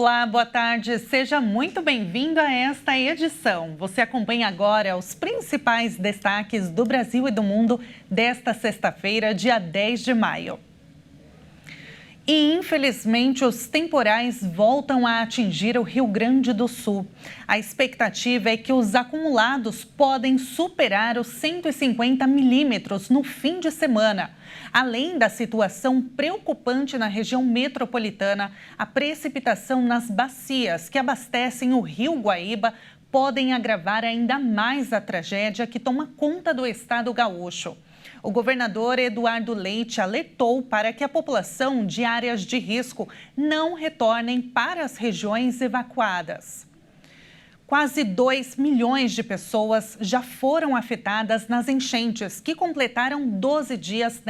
Olá, boa tarde. Seja muito bem-vindo a esta edição. Você acompanha agora os principais destaques do Brasil e do mundo desta sexta-feira, dia 10 de maio. E, infelizmente, os temporais voltam a atingir o Rio Grande do Sul. A expectativa é que os acumulados podem superar os 150 milímetros no fim de semana. Além da situação preocupante na região metropolitana, a precipitação nas bacias que abastecem o Rio Guaíba podem agravar ainda mais a tragédia que toma conta do estado gaúcho. O governador Eduardo Leite alertou para que a população de áreas de risco não retornem para as regiões evacuadas. Quase 2 milhões de pessoas já foram afetadas nas enchentes, que completaram 12 dias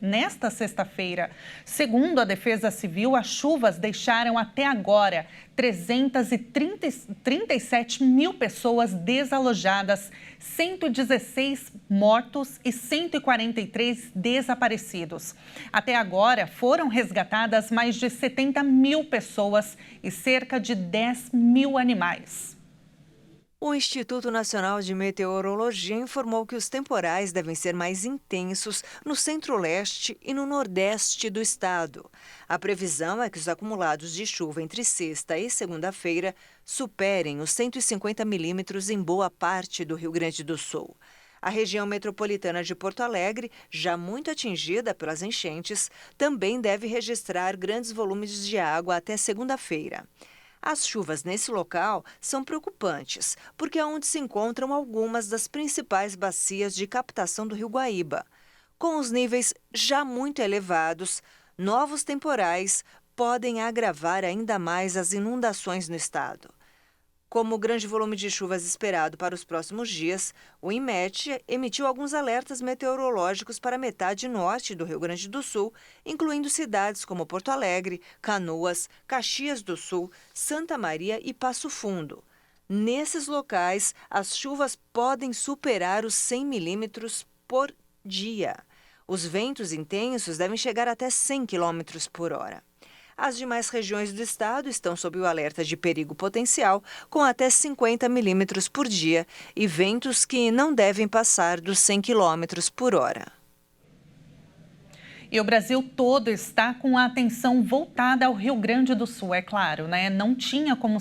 nesta sexta-feira. Segundo a Defesa Civil, as chuvas deixaram até agora 337 mil pessoas desalojadas, 116 mortos e 143 desaparecidos. Até agora, foram resgatadas mais de 70 mil pessoas e cerca de 10 mil animais. O Instituto Nacional de Meteorologia informou que os temporais devem ser mais intensos no centro-leste e no nordeste do estado. A previsão é que os acumulados de chuva entre sexta e segunda-feira superem os 150 milímetros em boa parte do Rio Grande do Sul. A região metropolitana de Porto Alegre, já muito atingida pelas enchentes, também deve registrar grandes volumes de água até segunda-feira. As chuvas nesse local são preocupantes, porque é onde se encontram algumas das principais bacias de captação do Rio Guaíba. Com os níveis já muito elevados, novos temporais podem agravar ainda mais as inundações no estado. Como o grande volume de chuvas esperado para os próximos dias, o INMET emitiu alguns alertas meteorológicos para a metade norte do Rio Grande do Sul, incluindo cidades como Porto Alegre, Canoas, Caxias do Sul, Santa Maria e Passo Fundo. Nesses locais, as chuvas podem superar os 100 milímetros por dia. Os ventos intensos devem chegar até 100 quilômetros por hora. As demais regiões do estado estão sob o alerta de perigo potencial, com até 50 milímetros por dia e ventos que não devem passar dos 100 quilômetros por hora. E o Brasil todo está com a atenção voltada ao Rio Grande do Sul, é claro, né? Não tinha como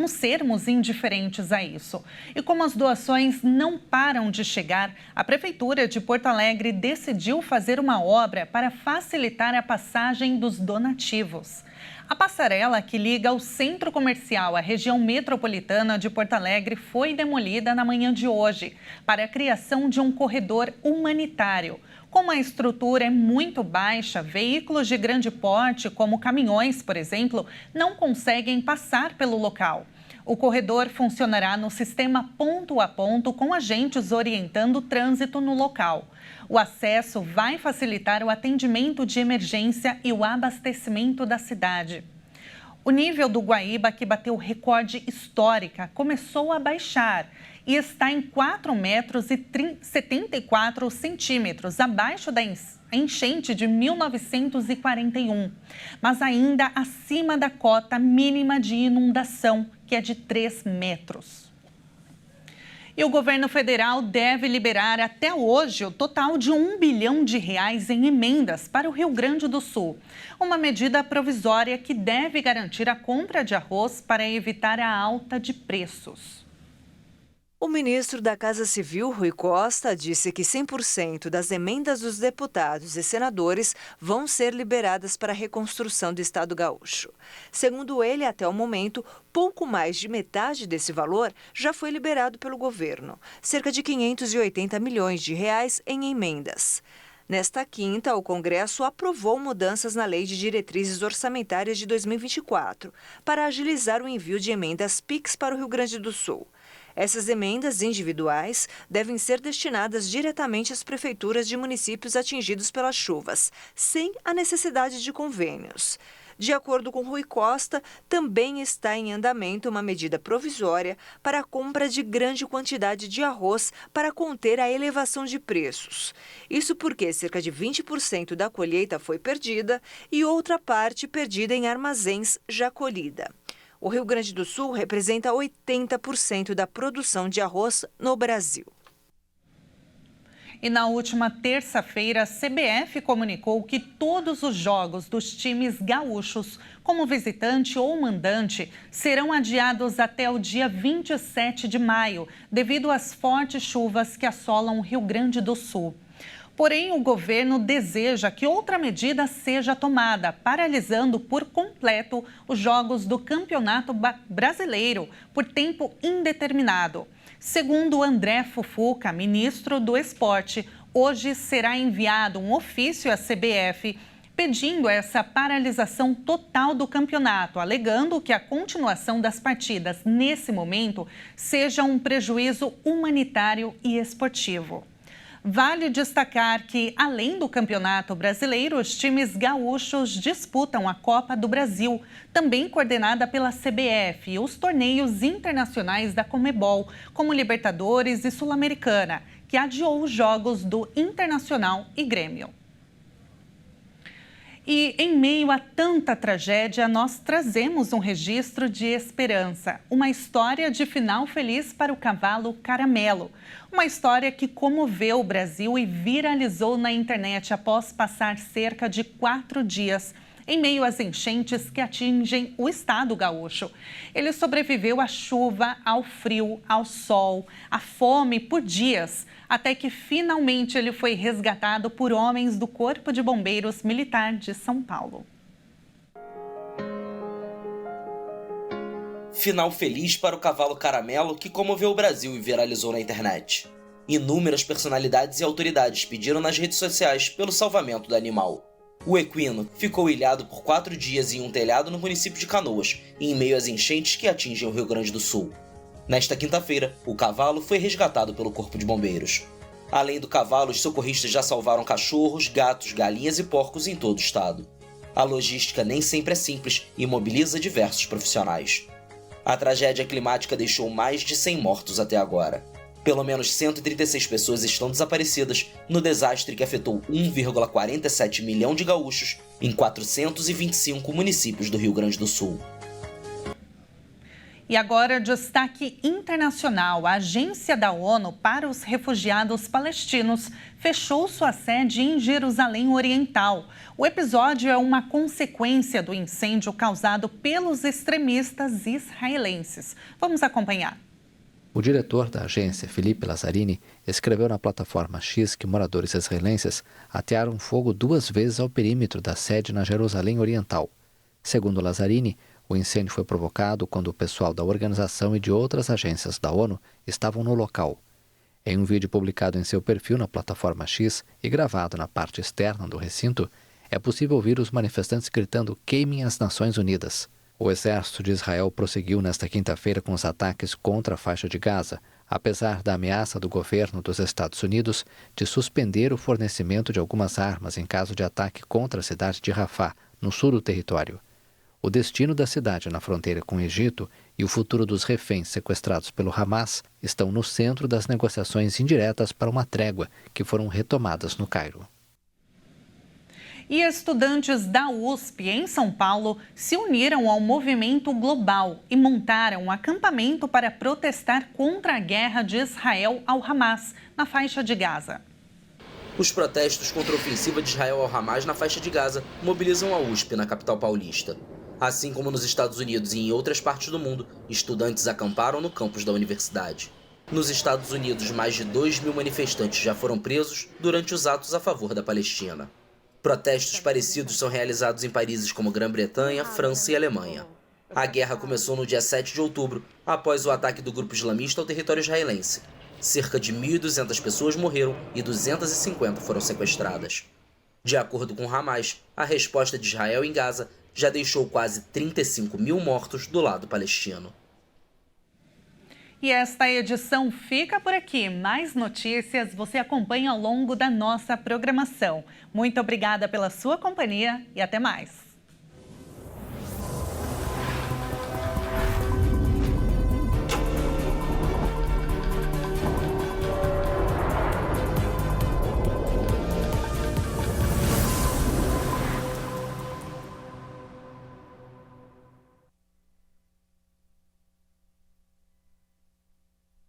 sermos indiferentes a isso. E como as doações não param de chegar, a Prefeitura de Porto Alegre decidiu fazer uma obra para facilitar a passagem dos donativos. A passarela que liga o centro comercial à região metropolitana de Porto Alegre foi demolida na manhã de hoje para a criação de um corredor humanitário. Como a estrutura é muito baixa, veículos de grande porte, como caminhões, por exemplo, não conseguem passar pelo local. O corredor funcionará no sistema ponto a ponto, com agentes orientando o trânsito no local. O acesso vai facilitar o atendimento de emergência e o abastecimento da cidade. O nível do Guaíba, que bateu recorde histórico, começou a baixar e está em 4 metros e 74 centímetros, abaixo da enchente de 1941, mas ainda acima da cota mínima de inundação, que é de 3 metros. E o governo federal deve liberar até hoje o total de R$ 1 bilhão em emendas para o Rio Grande do Sul. Uma medida provisória que deve garantir a compra de arroz para evitar a alta de preços. O ministro da Casa Civil, Rui Costa, disse que 100% das emendas dos deputados e senadores vão ser liberadas para a reconstrução do Estado gaúcho. Segundo ele, até o momento, pouco mais de metade desse valor já foi liberado pelo governo, cerca de 580 milhões de reais em emendas. Nesta quinta, o Congresso aprovou mudanças na Lei de Diretrizes Orçamentárias de 2024 para agilizar o envio de emendas PIX para o Rio Grande do Sul. Essas emendas individuais devem ser destinadas diretamente às prefeituras de municípios atingidos pelas chuvas, sem a necessidade de convênios. De acordo com Rui Costa, também está em andamento uma medida provisória para a compra de grande quantidade de arroz para conter a elevação de preços. Isso porque cerca de 20% da colheita foi perdida e outra parte perdida em armazéns já colhida. O Rio Grande do Sul representa 80% da produção de arroz no Brasil. E na última terça-feira, a CBF comunicou que todos os jogos dos times gaúchos, como visitante ou mandante, serão adiados até o dia 27 de maio, devido às fortes chuvas que assolam o Rio Grande do Sul. Porém, o governo deseja que outra medida seja tomada, paralisando por completo os jogos do Campeonato Brasileiro por tempo indeterminado. Segundo André Fufuca, ministro do Esporte, hoje será enviado um ofício à CBF pedindo essa paralisação total do campeonato, alegando que a continuação das partidas nesse momento seja um prejuízo humanitário e esportivo. Vale destacar que, além do Campeonato Brasileiro, os times gaúchos disputam a Copa do Brasil, também coordenada pela CBF, e os torneios internacionais da Conmebol, como Libertadores e Sul-Americana, que adiou os jogos do Internacional e Grêmio. E, em meio a tanta tragédia, nós trazemos um registro de esperança. Uma história de final feliz para o cavalo Caramelo. Uma história que comoveu o Brasil e viralizou na internet após passar cerca de 4 dias em meio às enchentes que atingem o estado gaúcho. Ele sobreviveu à chuva, ao frio, ao sol, à fome por dias, até que finalmente ele foi resgatado por homens do Corpo de Bombeiros Militar de São Paulo. Final feliz para o cavalo Caramelo, que comoveu o Brasil e viralizou na internet. Inúmeras personalidades e autoridades pediram nas redes sociais pelo salvamento do animal. O equino ficou ilhado por 4 dias em um telhado no município de Canoas, em meio às enchentes que atingem o Rio Grande do Sul. Nesta quinta-feira, o cavalo foi resgatado pelo Corpo de Bombeiros. Além do cavalo, os socorristas já salvaram cachorros, gatos, galinhas e porcos em todo o estado. A logística nem sempre é simples e mobiliza diversos profissionais. A tragédia climática deixou mais de 100 mortos até agora. Pelo menos 136 pessoas estão desaparecidas no desastre que afetou 1,47 milhão de gaúchos em 425 municípios do Rio Grande do Sul. E agora, destaque internacional. A Agência da ONU para os Refugiados Palestinos fechou sua sede em Jerusalém Oriental. O episódio é uma consequência do incêndio causado pelos extremistas israelenses. Vamos acompanhar. O diretor da agência, Felipe Lazzarini, escreveu na plataforma X que moradores israelenses atearam fogo 2 vezes ao perímetro da sede na Jerusalém Oriental. Segundo Lazzarini, o incêndio foi provocado quando o pessoal da organização e de outras agências da ONU estavam no local. Em um vídeo publicado em seu perfil na plataforma X e gravado na parte externa do recinto, é possível ouvir os manifestantes gritando "Queimem as Nações Unidas". O exército de Israel prosseguiu nesta quinta-feira com os ataques contra a faixa de Gaza, apesar da ameaça do governo dos Estados Unidos de suspender o fornecimento de algumas armas em caso de ataque contra a cidade de Rafah, no sul do território. O destino da cidade na fronteira com o Egito e o futuro dos reféns sequestrados pelo Hamas estão no centro das negociações indiretas para uma trégua que foram retomadas no Cairo. E estudantes da USP, em São Paulo, se uniram ao movimento global e montaram um acampamento para protestar contra a guerra de Israel ao Hamas, na faixa de Gaza. Os protestos contra a ofensiva de Israel ao Hamas na faixa de Gaza mobilizam a USP na capital paulista. Assim como nos Estados Unidos e em outras partes do mundo, estudantes acamparam no campus da universidade. Nos Estados Unidos, mais de 2.000 manifestantes já foram presos durante os atos a favor da Palestina. Protestos parecidos são realizados em países como Grã-Bretanha, França e Alemanha. A guerra começou no dia 7 de outubro, após o ataque do grupo islamista ao território israelense. Cerca de 1.200 pessoas morreram e 250 foram sequestradas. De acordo com Hamas, a resposta de Israel em Gaza já deixou quase 35.000 mortos do lado palestino. E esta edição fica por aqui. Mais notícias você acompanha ao longo da nossa programação. Muito obrigada pela sua companhia e até mais.